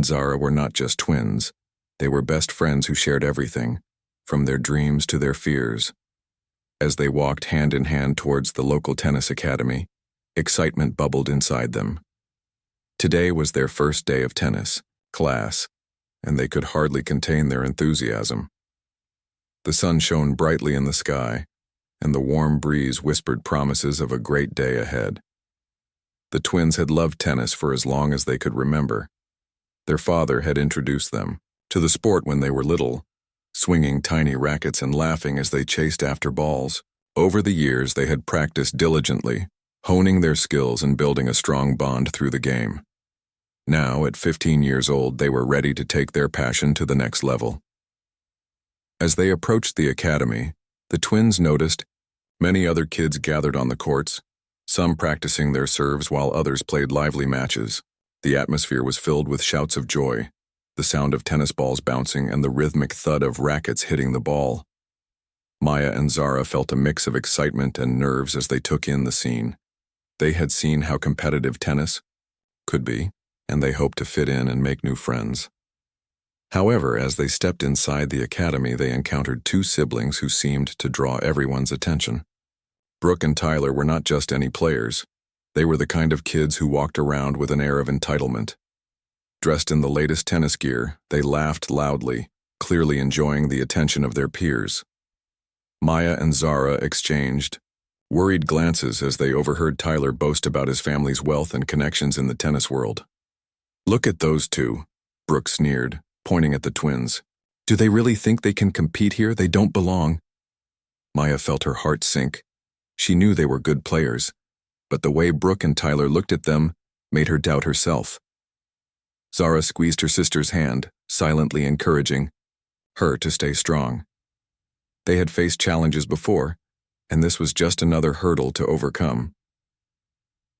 and Zara were not just twins. They were best friends who shared everything, from their dreams to their fears. As they walked hand in hand towards the local tennis academy, excitement bubbled inside them. Today was their first day of tennis class, and they could hardly contain their enthusiasm. The sun shone brightly in the sky, and the warm breeze whispered promises of a great day ahead. The twins had loved tennis for as long as they could remember. Their father had introduced them to the sport when they were little, swinging tiny rackets and laughing as they chased after balls. Over the years, they had practiced diligently, honing their skills and building a strong bond through the game. Now, at 15 years old, they were ready to take their passion to the next level. As they approached the academy, the twins noticed many other kids gathered on the courts, some practicing their serves while others played lively matches. The atmosphere was filled with shouts of joy, the sound of tennis balls bouncing and the rhythmic thud of rackets hitting the ball. Maya and Zara felt a mix of excitement and nerves as they took in the scene. They had seen how competitive tennis could be, and they hoped to fit in and make new friends. However, as they stepped inside the academy, they encountered two siblings who seemed to draw everyone's attention. Brooke and Tyler were not just any players. They were the kind of kids who walked around with an air of entitlement. Dressed in the latest tennis gear, they laughed loudly, clearly enjoying the attention of their peers. Maya and Zara exchanged worried glances as they overheard Tyler boast about his family's wealth and connections in the tennis world. "Look at those two," Brooke sneered, pointing at the twins. "Do they really think they can compete here? They don't belong." Maya felt her heart sink. She knew they were good players, but the way Brooke and Tyler looked at them made her doubt herself. Zara squeezed her sister's hand, silently encouraging her to stay strong. They had faced challenges before, and this was just another hurdle to overcome.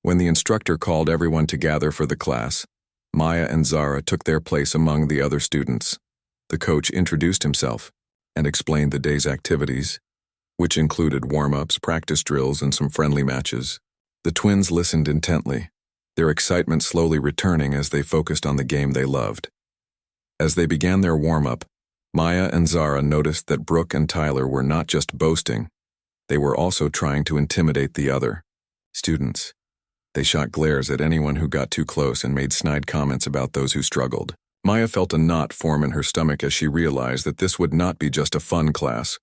When the instructor called everyone to gather for the class, Maya and Zara took their place among the other students. The coach introduced himself and explained the day's activities, which included warm-ups, practice drills, and some friendly matches. The twins listened intently, their excitement slowly returning as they focused on the game they loved. As they began their warm-up, Maya and Zara noticed that Brooke and Tyler were not just boasting, they were also trying to intimidate the other students. They shot glares at anyone who got too close and made snide comments about those who struggled. Maya felt a knot form in her stomach as she realized that this would not be just a fun class.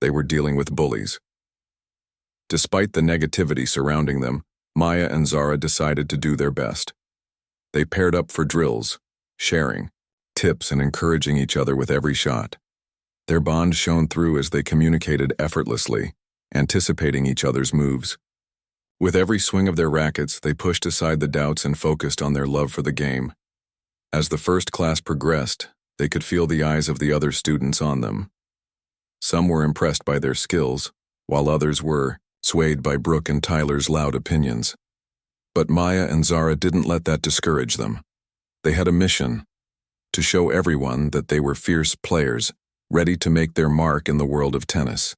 They were dealing with bullies. Despite the negativity surrounding them, Maya and Zara decided to do their best. They paired up for drills, sharing tips and encouraging each other with every shot. Their bond shone through as they communicated effortlessly, anticipating each other's moves. With every swing of their rackets, they pushed aside the doubts and focused on their love for the game. As the first class progressed, they could feel the eyes of the other students on them. Some were impressed by their skills, while others were swayed by Brooke and Tyler's loud opinions. But Maya and Zara didn't let that discourage them. They had a mission: to show everyone that they were fierce players, ready to make their mark in the world of tennis.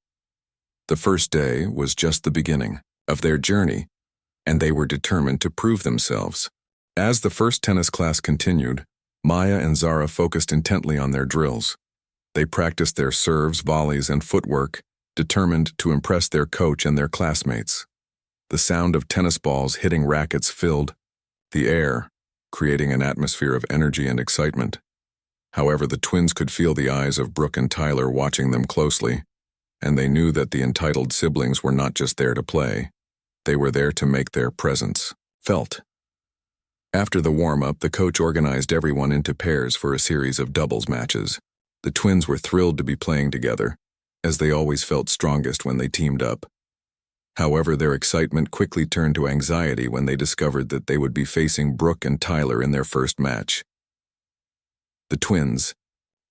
The first day was just the beginning of their journey, and they were determined to prove themselves. As the first tennis class continued, Maya and Zara focused intently on their drills. They practiced their serves, volleys, and footwork, determined to impress their coach and their classmates. The sound of tennis balls hitting rackets filled the air, creating an atmosphere of energy and excitement. However, the twins could feel the eyes of Brooke and Tyler watching them closely, and they knew that the entitled siblings were not just there to play. They were there to make their presence felt. After the warm-up, the coach organized everyone into pairs for a series of doubles matches. The twins were thrilled to be playing together, as they always felt strongest when they teamed up. However, their excitement quickly turned to anxiety when they discovered that they would be facing Brooke and Tyler in their first match. The twins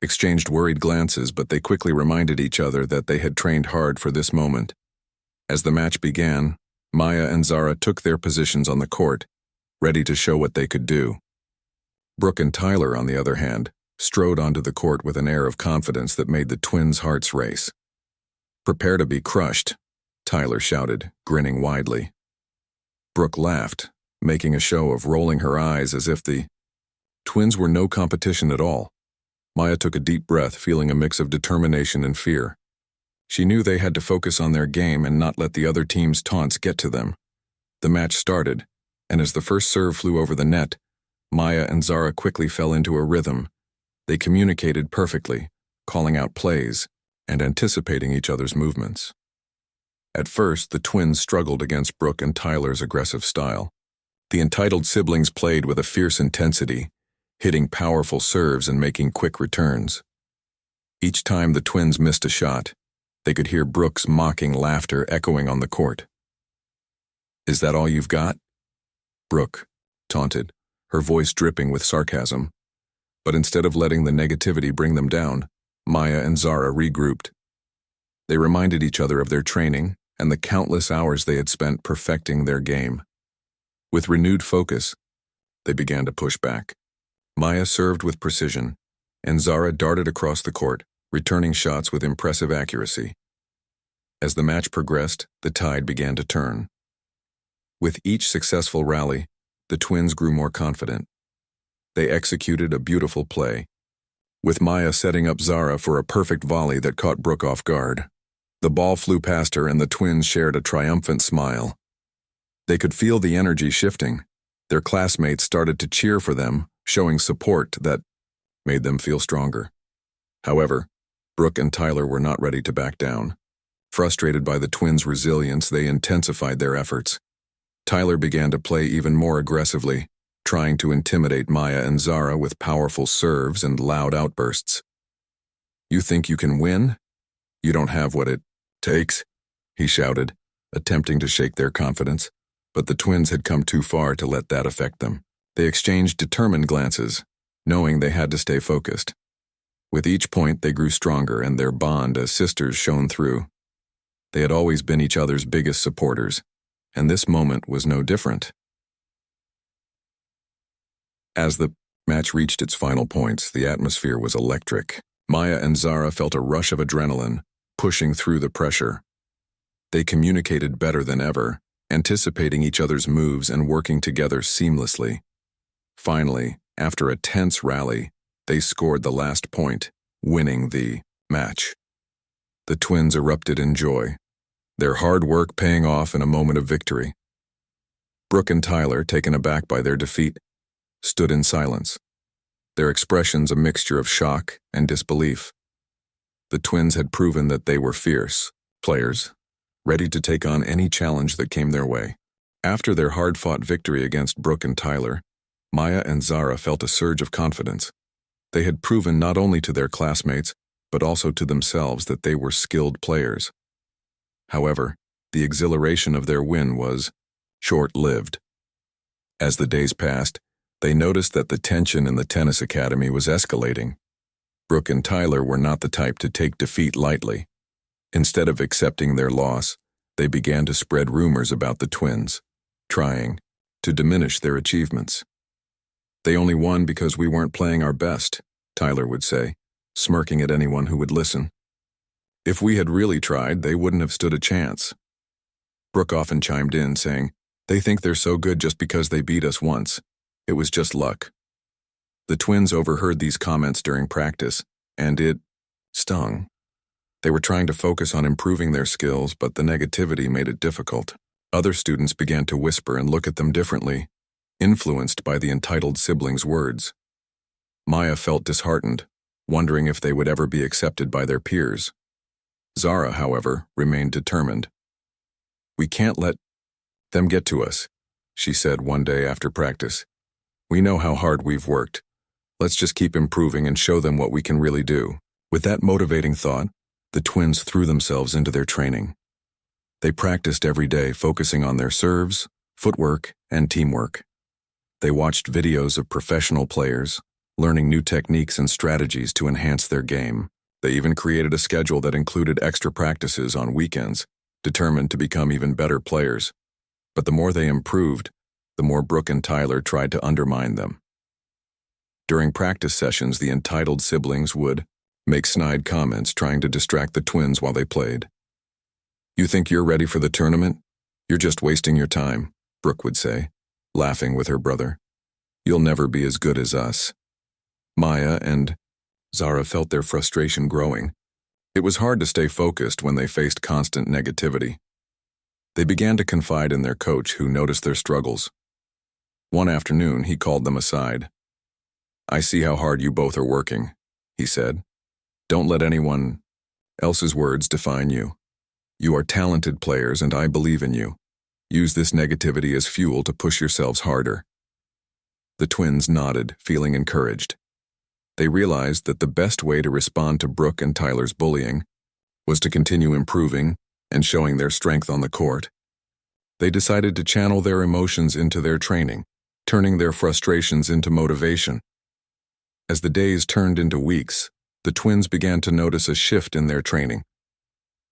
exchanged worried glances, but they quickly reminded each other that they had trained hard for this moment. As the match began, Maya and Zara took their positions on the court, ready to show what they could do. Brooke and Tyler, on the other hand, strode onto the court with an air of confidence that made the twins' hearts race. "Prepare to be crushed," Tyler shouted, grinning widely. Brooke laughed, making a show of rolling her eyes as if the Twins were no competition at all. Maya took a deep breath, feeling a mix of determination and fear. She knew they had to focus on their game and not let the other team's taunts get to them. The match started, and as the first serve flew over the net, Maya and Zara quickly fell into a rhythm. They communicated perfectly, calling out plays and anticipating each other's movements. At first, the twins struggled against Brooke and Tyler's aggressive style. The entitled siblings played with a fierce intensity, hitting powerful serves and making quick returns. Each time the twins missed a shot, they could hear Brooke's mocking laughter echoing on the court. "Is that all you've got?" Brooke taunted, her voice dripping with sarcasm. But instead of letting the negativity bring them down, Maya and Zara regrouped. They reminded each other of their training and the countless hours they had spent perfecting their game. With renewed focus, they began to push back. Maya served with precision, and Zara darted across the court, returning shots with impressive accuracy. As the match progressed, the tide began to turn. With each successful rally, the twins grew more confident. They executed a beautiful play, with Maya setting up Zara for a perfect volley that caught Brooke off guard. The ball flew past her and the twins shared a triumphant smile. They could feel the energy shifting. Their classmates started to cheer for them, showing support that made them feel stronger. However, Brooke and Tyler were not ready to back down. Frustrated by the twins' resilience, they intensified their efforts. Tyler began to play even more aggressively, trying to intimidate Maya and Zara with powerful serves and loud outbursts. "You think you can win? You don't have what it takes," he shouted, attempting to shake their confidence. But the twins had come too far to let that affect them. They exchanged determined glances, knowing they had to stay focused. With each point, they grew stronger, and their bond as sisters shone through. They had always been each other's biggest supporters, and this moment was no different. As the match reached its final points, the atmosphere was electric. Maya and Zara felt a rush of adrenaline, pushing through the pressure. They communicated better than ever, anticipating each other's moves and working together seamlessly. Finally, after a tense rally, they scored the last point, winning the match. The twins erupted in joy, their hard work paying off in a moment of victory. Brooke and Tyler, taken aback by their defeat, stood in silence, their expressions a mixture of shock and disbelief. The twins had proven that they were fierce players, ready to take on any challenge that came their way. After their hard-fought victory against Brooke and Tyler, Maya and Zara felt a surge of confidence. They had proven not only to their classmates, but also to themselves that they were skilled players. However, the exhilaration of their win was short-lived. As the days passed, they noticed that the tension in the tennis academy was escalating. Brooke and Tyler were not the type to take defeat lightly. Instead of accepting their loss, they began to spread rumors about the twins, trying to diminish their achievements. "They only won because we weren't playing our best," Tyler would say, smirking at anyone who would listen. "If we had really tried, they wouldn't have stood a chance." Brooke often chimed in, saying, "They think they're so good just because they beat us once. It was just luck." The twins overheard these comments during practice, and it stung. They were trying to focus on improving their skills, but the negativity made it difficult. Other students began to whisper and look at them differently, influenced by the entitled siblings' words. Maya felt disheartened, wondering if they would ever be accepted by their peers. Zara, however, remained determined. "We can't let them get to us," she said one day after practice. "We know how hard we've worked. Let's just keep improving and show them what we can really do." With that motivating thought, the twins threw themselves into their training. They practiced every day, focusing on their serves, footwork, and teamwork. They watched videos of professional players, learning new techniques and strategies to enhance their game. They even created a schedule that included extra practices on weekends, determined to become even better players. But the more they improved, the more Brooke and Tyler tried to undermine them. During practice sessions, the entitled siblings would make snide comments trying to distract the twins while they played. "You think you're ready for the tournament? You're just wasting your time," Brooke would say, laughing with her brother. You'll never be as good as us. Maya and Zara felt their frustration growing. It was hard to stay focused when they faced constant negativity. They began to confide in their coach, who noticed their struggles. One afternoon, he called them aside. "I see how hard you both are working," he said. "Don't let anyone else's words define you. You are talented players, and I believe in you. Use this negativity as fuel to push yourselves harder." The twins nodded, feeling encouraged. They realized that the best way to respond to Brooke and Tyler's bullying was to continue improving and showing their strength on the court. They decided to channel their emotions into their training, turning their frustrations into motivation. As the days turned into weeks, the twins began to notice a shift in their training.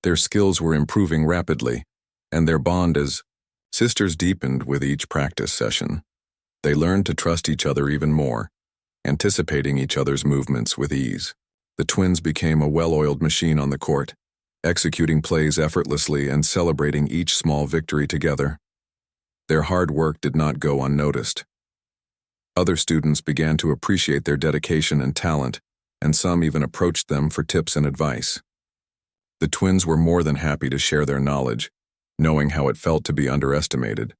Their skills were improving rapidly, and their bond as sisters deepened with each practice session. They learned to trust each other even more, anticipating each other's movements with ease. The twins became a well-oiled machine on the court, executing plays effortlessly and celebrating each small victory together. Their hard work did not go unnoticed. Other students began to appreciate their dedication and talent, and some even approached them for tips and advice. The twins were more than happy to share their knowledge, knowing how it felt to be underestimated.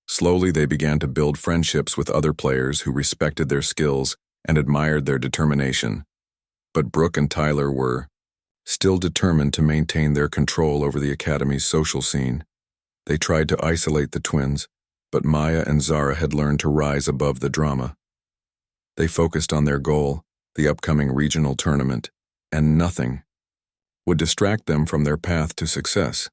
Slowly, they began to build friendships with other players who respected their skills and admired their determination. But Brooke and Tyler were still determined to maintain their control over the academy's social scene. They tried to isolate the twins, but Maya and Zara had learned to rise above the drama. They focused on their goal, the upcoming regional tournament, and nothing would distract them from their path to success.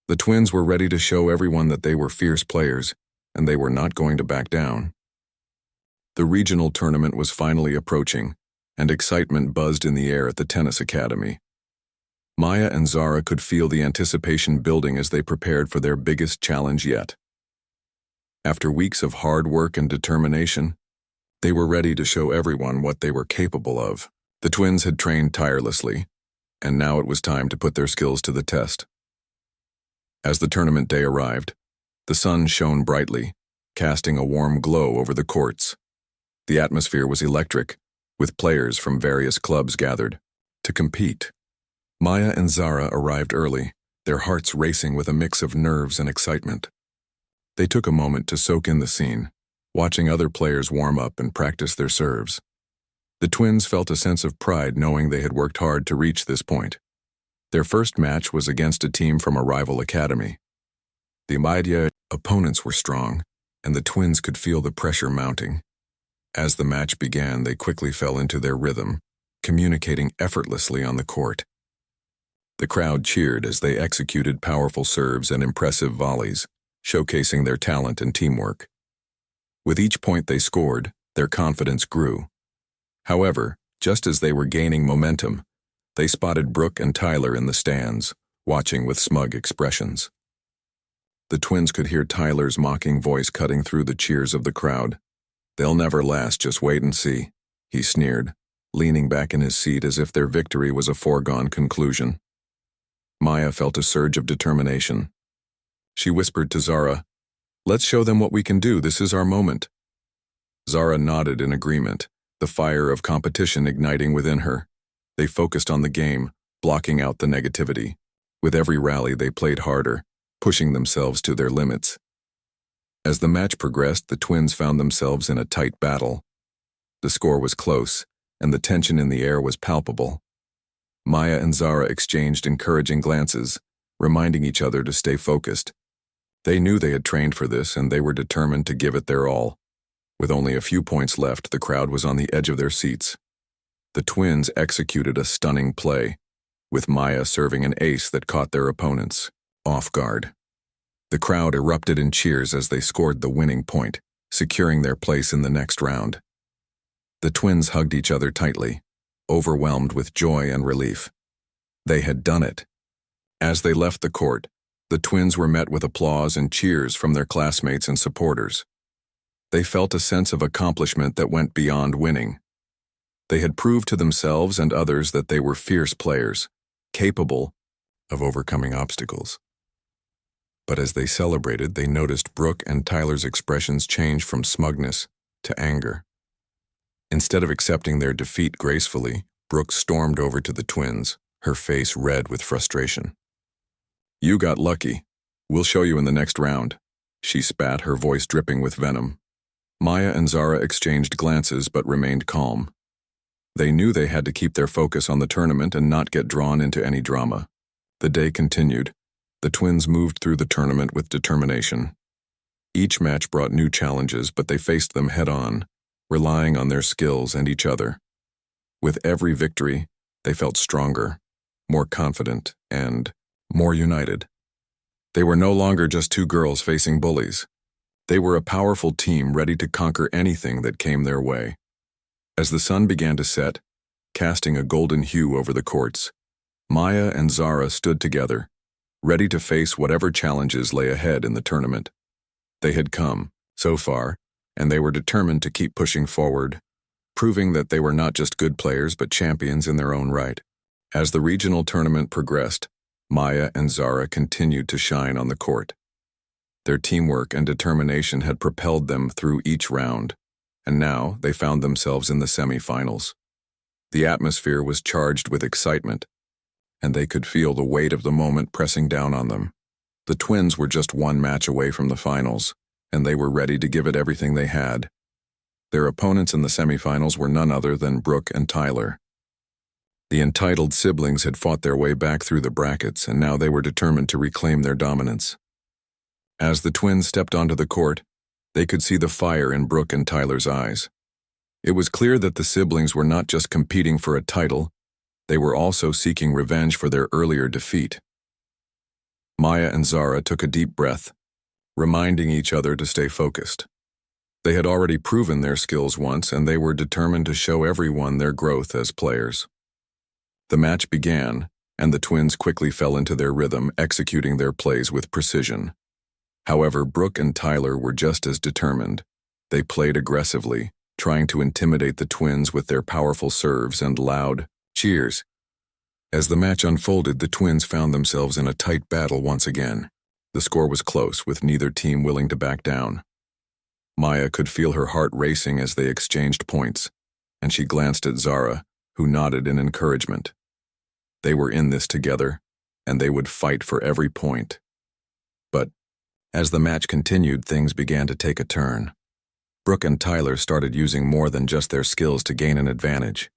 The twins were ready to show everyone that they were fierce players, and they were not going to back down. The regional tournament was finally approaching, and excitement buzzed in the air at the tennis academy. Maya and Zara could feel the anticipation building as they prepared for their biggest challenge yet. After weeks of hard work and determination, they were ready to show everyone what they were capable of. The twins had trained tirelessly, and now it was time to put their skills to the test. As the tournament day arrived, the sun shone brightly, casting a warm glow over the courts. The atmosphere was electric, with players from various clubs gathered to compete. Maya and Zara arrived early, their hearts racing with a mix of nerves and excitement. They took a moment to soak in the scene, watching other players warm up and practice their serves. The twins felt a sense of pride knowing they had worked hard to reach this point. Their first match was against a team from a rival academy. The immediate opponents were strong, and the twins could feel the pressure mounting. As the match began, they quickly fell into their rhythm, communicating effortlessly on the court. The crowd cheered as they executed powerful serves and impressive volleys, showcasing their talent and teamwork. With each point they scored, their confidence grew. However, just as they were gaining momentum, they spotted Brooke and Tyler in the stands, watching with smug expressions. The twins could hear Tyler's mocking voice cutting through the cheers of the crowd. "They'll never last, just wait and see," he sneered, leaning back in his seat as if their victory was a foregone conclusion. Maya felt a surge of determination. She whispered to Zara, "Let's show them what we can do, this is our moment." Zara nodded in agreement, the fire of competition igniting within her. They focused on the game, blocking out the negativity. With every rally, they played harder, pushing themselves to their limits. As the match progressed, the twins found themselves in a tight battle. The score was close, and the tension in the air was palpable. Maya and Zara exchanged encouraging glances, reminding each other to stay focused. They knew they had trained for this, and they were determined to give it their all. With only a few points left, the crowd was on the edge of their seats. The twins executed a stunning play, with Maya serving an ace that caught their opponents off guard. The crowd erupted in cheers as they scored the winning point, securing their place in the next round. The twins hugged each other tightly, overwhelmed with joy and relief. They had done it. As they left the court, the twins were met with applause and cheers from their classmates and supporters. They felt a sense of accomplishment that went beyond winning. They had proved to themselves and others that they were fierce players, capable of overcoming obstacles. But as they celebrated, they noticed Brooke and Tyler's expressions change from smugness to anger. Instead of accepting their defeat gracefully, Brooke stormed over to the twins, her face red with frustration. "You got lucky. We'll show you in the next round," she spat, her voice dripping with venom. Maya and Zara exchanged glances but remained calm. They knew they had to keep their focus on the tournament and not get drawn into any drama. The day continued. The twins moved through the tournament with determination. Each match brought new challenges, but they faced them head-on, relying on their skills and each other. With every victory, they felt stronger, more confident, and more united. They were no longer just two girls facing bullies. They were a powerful team ready to conquer anything that came their way. As the sun began to set, casting a golden hue over the courts, Maya and Zara stood together, ready to face whatever challenges lay ahead in the tournament. They had come, so far, and they were determined to keep pushing forward, proving that they were not just good players but champions in their own right. As the regional tournament progressed, Maya and Zara continued to shine on the court. Their teamwork and determination had propelled them through each round, and now they found themselves in the semifinals. The atmosphere was charged with excitement, and they could feel the weight of the moment pressing down on them. The twins were just one match away from the finals, and they were ready to give it everything they had. Their opponents in the semifinals were none other than Brooke and Tyler. The entitled siblings had fought their way back through the brackets, and now they were determined to reclaim their dominance. As the twins stepped onto the court, they could see the fire in Brooke and Tyler's eyes. It was clear that the siblings were not just competing for a title, they were also seeking revenge for their earlier defeat. Maya and Zara took a deep breath, reminding each other to stay focused. They had already proven their skills once, and they were determined to show everyone their growth as players. The match began, and the twins quickly fell into their rhythm, executing their plays with precision. However, Brooke and Tyler were just as determined. They played aggressively, trying to intimidate the twins with their powerful serves and loud cheers. As the match unfolded, the twins found themselves in a tight battle once again. The score was close, with neither team willing to back down. Maya could feel her heart racing as they exchanged points, and she glanced at Zara, who nodded in encouragement. They were in this together, and they would fight for every point. But as the match continued, things began to take a turn. Brooke and Tyler started using more than just their skills to gain an advantage.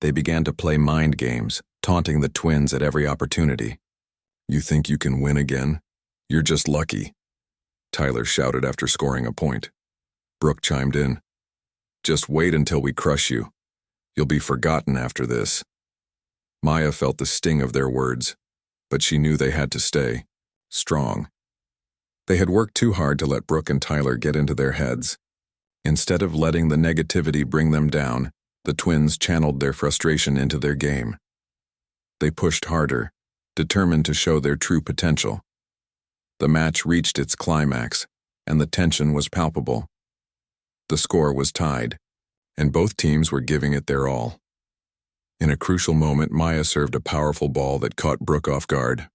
They began to play mind games, taunting the twins at every opportunity. "You think you can win again? You're just lucky," Tyler shouted after scoring a point. Brooke chimed in. "Just wait until we crush you. You'll be forgotten after this." Maya felt the sting of their words, but she knew they had to stay strong. They had worked too hard to let Brooke and Tyler get into their heads. Instead of letting the negativity bring them down, the twins channeled their frustration into their game. They pushed harder, determined to show their true potential. The match reached its climax, and the tension was palpable. The score was tied, and both teams were giving it their all. In a crucial moment, Maya served a powerful ball that caught Brooke off guard.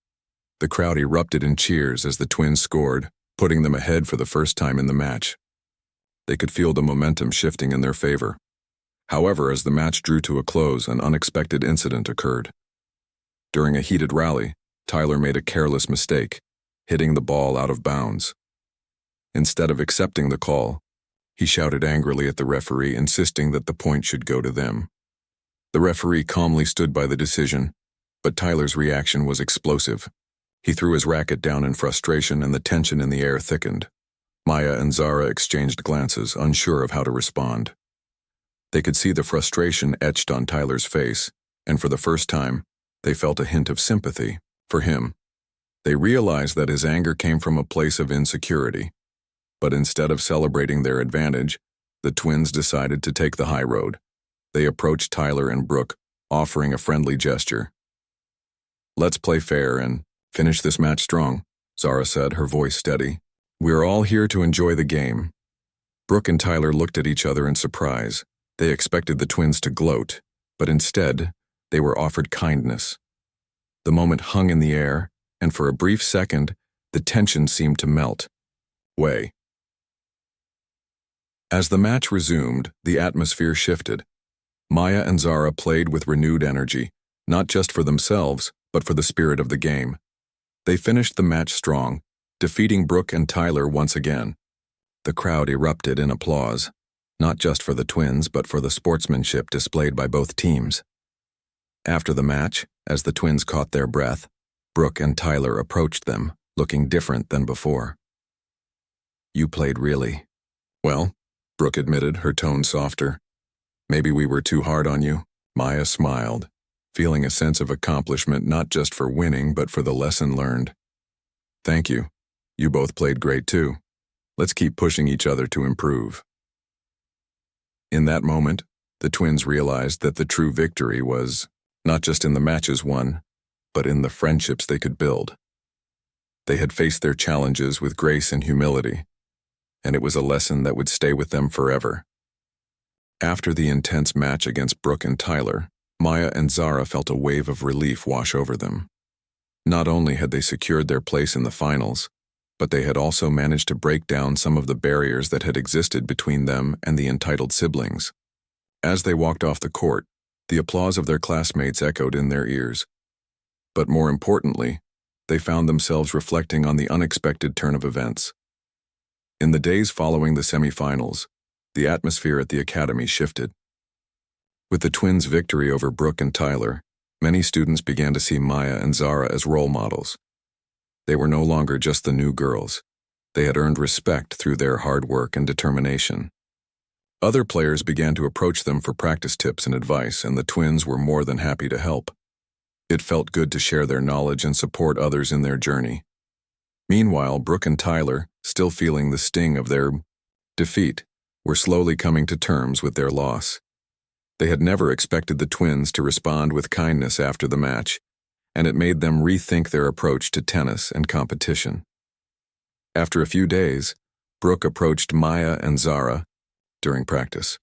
The crowd erupted in cheers as the twins scored, putting them ahead for the first time in the match. They could feel the momentum shifting in their favor. However, as the match drew to a close, an unexpected incident occurred. During a heated rally, Tyler made a careless mistake, hitting the ball out of bounds. Instead of accepting the call, he shouted angrily at the referee, insisting that the point should go to them. The referee calmly stood by the decision, but Tyler's reaction was explosive. He threw his racket down in frustration, and the tension in the air thickened. Maya and Zara exchanged glances, unsure of how to respond. They could see the frustration etched on Tyler's face, and for the first time, they felt a hint of sympathy for him. They realized that his anger came from a place of insecurity. But instead of celebrating their advantage, the twins decided to take the high road. They approached Tyler and Brooke, offering a friendly gesture. "Let's play fair and finish this match strong," Zara said, her voice steady. "We're all here to enjoy the game." Brooke and Tyler looked at each other in surprise. They expected the twins to gloat, but instead, they were offered kindness. The moment hung in the air, and for a brief second, the tension seemed to melt away. As the match resumed, the atmosphere shifted. Maya and Zara played with renewed energy, not just for themselves, but for the spirit of the game. They finished the match strong, defeating Brooke and Tyler once again. The crowd erupted in applause, not just for the twins, but for the sportsmanship displayed by both teams. After the match, as the twins caught their breath, Brooke and Tyler approached them, looking different than before. "You played really well," Brooke admitted, her tone softer. "Maybe we were too hard on you." Maya smiled, feeling a sense of accomplishment not just for winning but for the lesson learned. "Thank you. You both played great too. Let's keep pushing each other to improve." In that moment, the twins realized that the true victory was not just in the matches won, but in the friendships they could build. They had faced their challenges with grace and humility, and it was a lesson that would stay with them forever. After the intense match against Brooke and Tyler, Maya and Zara felt a wave of relief wash over them. Not only had they secured their place in the finals, but they had also managed to break down some of the barriers that had existed between them and the entitled siblings. As they walked off the court, the applause of their classmates echoed in their ears. But more importantly, they found themselves reflecting on the unexpected turn of events. In the days following the semifinals, the atmosphere at the academy shifted. With the twins' victory over Brooke and Tyler, many students began to see Maya and Zara as role models. They were no longer just the new girls. They had earned respect through their hard work and determination. Other players began to approach them for practice tips and advice, and the twins were more than happy to help. It felt good to share their knowledge and support others in their journey. Meanwhile, Brooke and Tyler, still feeling the sting of their defeat, were slowly coming to terms with their loss. They had never expected the twins to respond with kindness after the match, and it made them rethink their approach to tennis and competition. After a few days, Brooke approached Maya and Zara during practice.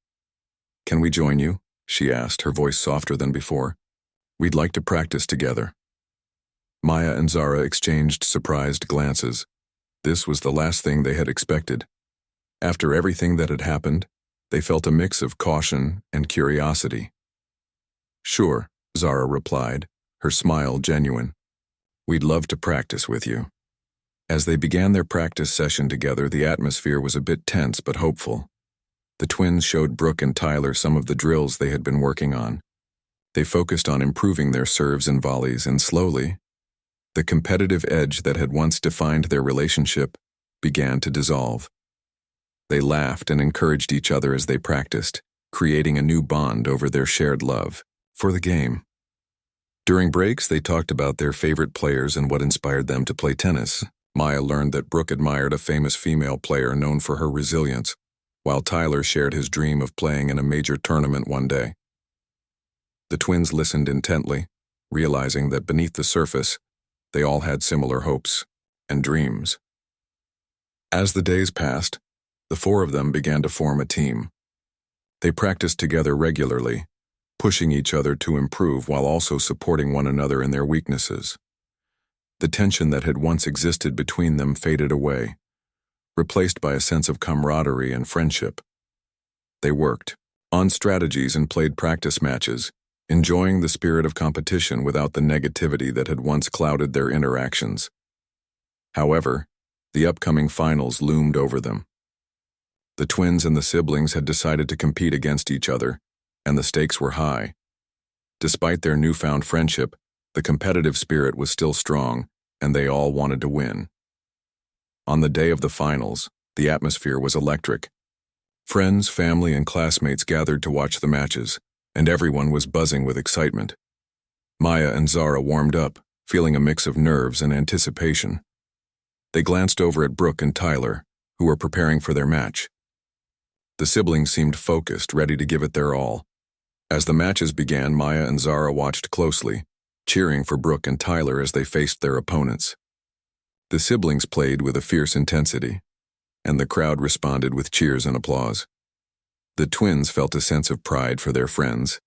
"Can we join you?" she asked, her voice softer than before. "We'd like to practice together." Maya and Zara exchanged surprised glances. This was the last thing they had expected. After everything that had happened, they felt a mix of caution and curiosity. "Sure," Zara replied, her smile genuine. "We'd love to practice with you." As they began their practice session together, the atmosphere was a bit tense but hopeful. The twins showed Brooke and Tyler some of the drills they had been working on. They focused on improving their serves and volleys, and slowly, the competitive edge that had once defined their relationship began to dissolve. They laughed and encouraged each other as they practiced, creating a new bond over their shared love for the game. During breaks, they talked about their favorite players and what inspired them to play tennis. Maya learned that Brooke admired a famous female player known for her resilience, while Tyler shared his dream of playing in a major tournament one day. The twins listened intently, realizing that beneath the surface, they all had similar hopes and dreams. As the days passed, the four of them began to form a team. They practiced together regularly, pushing each other to improve while also supporting one another in their weaknesses. The tension that had once existed between them faded away, replaced by a sense of camaraderie and friendship. They worked on strategies and played practice matches, enjoying the spirit of competition without the negativity that had once clouded their interactions. However, the upcoming finals loomed over them. The twins and the siblings had decided to compete against each other, and the stakes were high. Despite their newfound friendship, the competitive spirit was still strong, and they all wanted to win. On the day of the finals, the atmosphere was electric. Friends, family, and classmates gathered to watch the matches, and everyone was buzzing with excitement. Maya and Zara warmed up, feeling a mix of nerves and anticipation. They glanced over at Brooke and Tyler, who were preparing for their match. The siblings seemed focused, ready to give it their all. As the matches began, Maya and Zara watched closely, cheering for Brooke and Tyler as they faced their opponents. The siblings played with a fierce intensity, and the crowd responded with cheers and applause. The twins felt a sense of pride for their friends,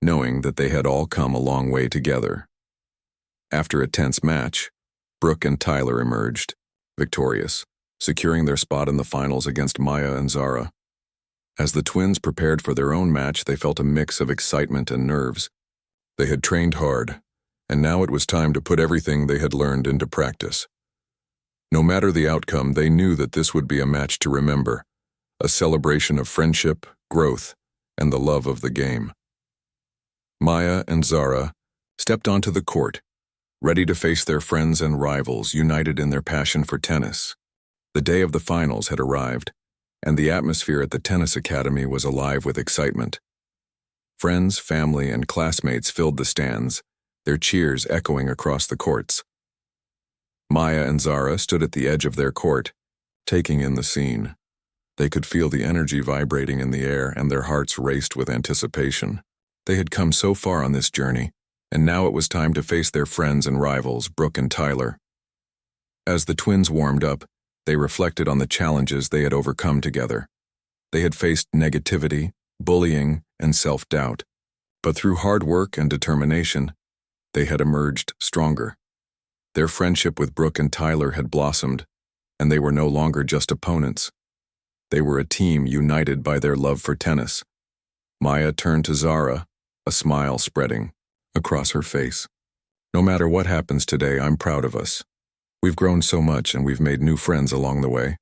knowing that they had all come a long way together. After a tense match, Brooke and Tyler emerged, victorious, securing their spot in the finals against Maya and Zara. As the twins prepared for their own match, they felt a mix of excitement and nerves. They had trained hard, and now it was time to put everything they had learned into practice. No matter the outcome, they knew that this would be a match to remember, a celebration of friendship, growth, and the love of the game. Maya and Zara stepped onto the court, ready to face their friends and rivals united in their passion for tennis. The day of the finals had arrived, and the atmosphere at the tennis academy was alive with excitement. Friends, family, and classmates filled the stands, their cheers echoing across the courts. Maya and Zara stood at the edge of their court, taking in the scene. They could feel the energy vibrating in the air, and their hearts raced with anticipation. They had come so far on this journey, and now it was time to face their friends and rivals, Brooke and Tyler. As the twins warmed up, they reflected on the challenges they had overcome together. They had faced negativity, bullying, and self-doubt, but through hard work and determination, they had emerged stronger. Their friendship with Brooke and Tyler had blossomed, and they were no longer just opponents. They were a team united by their love for tennis. Maya turned to Zara, a smile spreading across her face. "No matter what happens today, I'm proud of us. We've grown so much and we've made new friends along the way."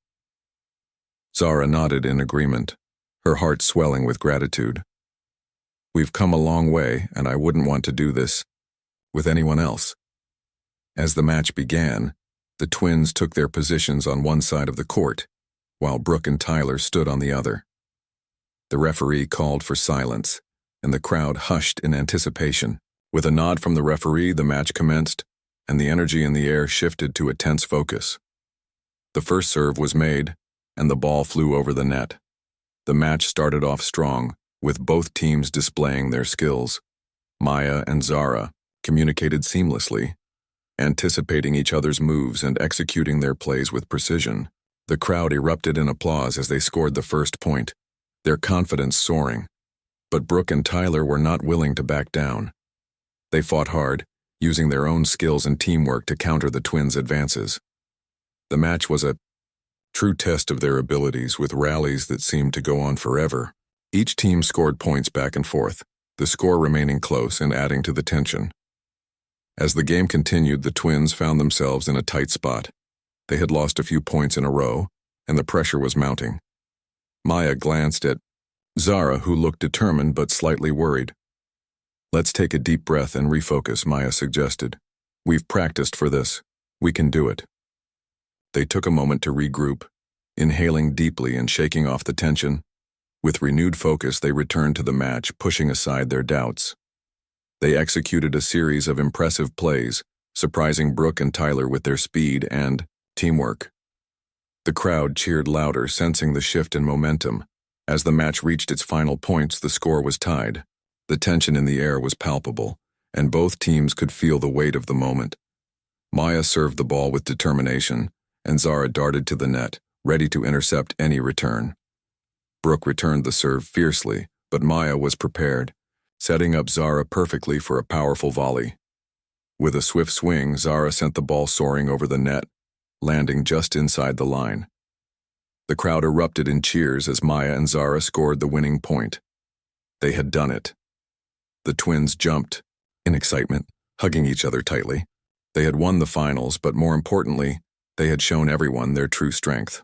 Zara nodded in agreement, her heart swelling with gratitude. "We've come a long way, and I wouldn't want to do this with anyone else." As the match began, the twins took their positions on one side of the court, while Brooke and Tyler stood on the other. The referee called for silence, and the crowd hushed in anticipation. With a nod from the referee, the match commenced, and the energy in the air shifted to a tense focus. The first serve was made, and the ball flew over the net. The match started off strong, with both teams displaying their skills. Maya and Zara communicated seamlessly, anticipating each other's moves and executing their plays with precision. The crowd erupted in applause as they scored the first point, their confidence soaring. But Brooke and Tyler were not willing to back down. They fought hard, using their own skills and teamwork to counter the twins' advances. The match was a true test of their abilities, with rallies that seemed to go on forever. Each team scored points back and forth, the score remaining close and adding to the tension. As the game continued, the twins found themselves in a tight spot. They had lost a few points in a row, and the pressure was mounting. Maya glanced at Zara, who looked determined but slightly worried. "Let's take a deep breath and refocus," Maya suggested. "We've practiced for this. We can do it." They took a moment to regroup, inhaling deeply and shaking off the tension. With renewed focus, they returned to the match, pushing aside their doubts. They executed a series of impressive plays, surprising Brooke and Tyler with their speed and teamwork. The crowd cheered louder, sensing the shift in momentum. As the match reached its final points, the score was tied. The tension in the air was palpable, and both teams could feel the weight of the moment. Maya served the ball with determination, and Zara darted to the net, ready to intercept any return. Brooke returned the serve fiercely, but Maya was prepared, setting up Zara perfectly for a powerful volley. With a swift swing, Zara sent the ball soaring over the net, landing just inside the line. The crowd erupted in cheers as Maya and Zara scored the winning point. They had done it. The twins jumped in excitement, hugging each other tightly. They had won the finals, but more importantly, they had shown everyone their true strength.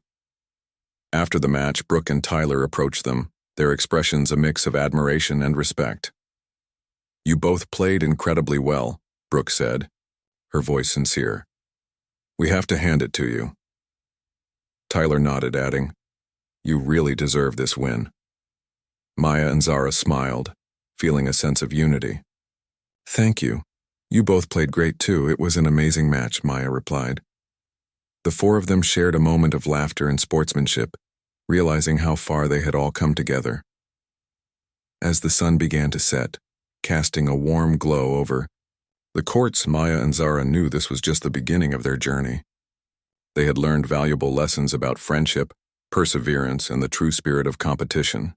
After the match, Brooke and Tyler approached them, their expressions a mix of admiration and respect. "You both played incredibly well," Brooke said, her voice sincere. "We have to hand it to you." Tyler nodded, adding, "You really deserve this win." Maya and Zara smiled, feeling a sense of unity. "Thank you. You both played great too. It was an amazing match," Maya replied. The four of them shared a moment of laughter and sportsmanship, realizing how far they had all come together. As the sun began to set, casting a warm glow over the courts, Maya and Zara knew this was just the beginning of their journey. They had learned valuable lessons about friendship, perseverance, and the true spirit of competition.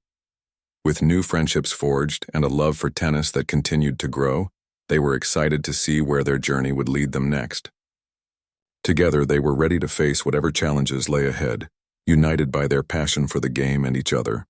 With new friendships forged and a love for tennis that continued to grow, they were excited to see where their journey would lead them next. Together, they were ready to face whatever challenges lay ahead, united by their passion for the game and each other.